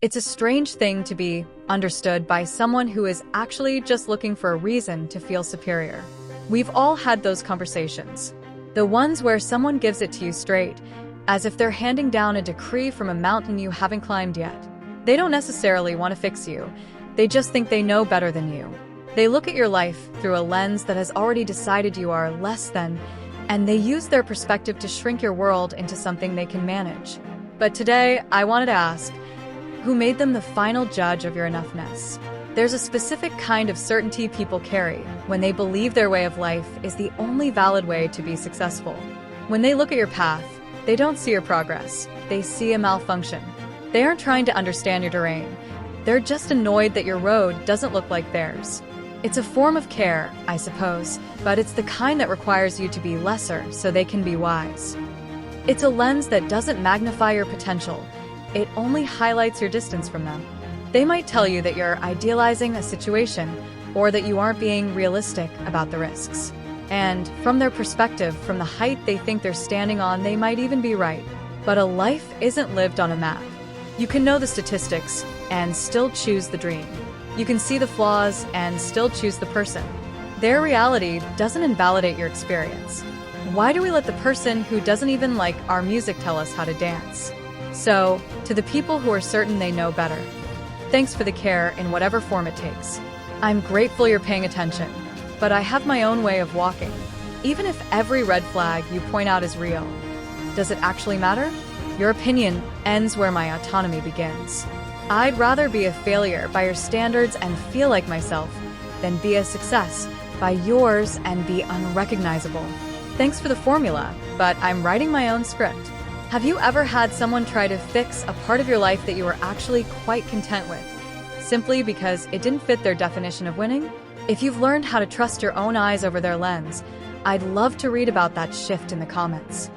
It's a strange thing to be understood by someone who is actually just looking for a reason to feel superior. We've all had those conversations. The ones where someone gives it to you straight, as if they're handing down a decree from a mountain you haven't climbed yet. They don't necessarily want to fix you. They just think they know better than you. They look at your life through a lens that has already decided you are less than, and they use their perspective to shrink your world into something they can manage. But today, I wanted to ask, who made them the final judge of your enoughness? There's a specific kind of certainty people carry when they believe their way of life is the only valid way to be successful. When they look at your path, they don't see your progress. They see a malfunction. They aren't trying to understand your terrain. They're just annoyed that your road doesn't look like theirs. It's a form of care, I suppose, but it's the kind that requires you to be lesser so they can be wise. It's a lens that doesn't magnify your potential. It only highlights your distance from them. They might tell you that you're idealizing a situation or that you aren't being realistic about the risks. And from their perspective, from the height they think they're standing on, they might even be right. But a life isn't lived on a map. You can know the statistics and still choose the dream. You can see the flaws and still choose the person. Their reality doesn't invalidate your experience. Why do we let the person who doesn't even like our music tell us how to dance? So, to the people who are certain they know better, thanks for the care in whatever form it takes. I'm grateful you're paying attention, but I have my own way of walking. Even if every red flag you point out is real, does it actually matter? Your opinion ends where my autonomy begins. I'd rather be a failure by your standards and feel like myself than be a success by yours and be unrecognizable. Thanks for the formula, but I'm writing my own script. Have you ever had someone try to fix a part of your life that you were actually quite content with, simply because it didn't fit their definition of winning? If you've learned how to trust your own eyes over their lens, I'd love to read about that shift in the comments.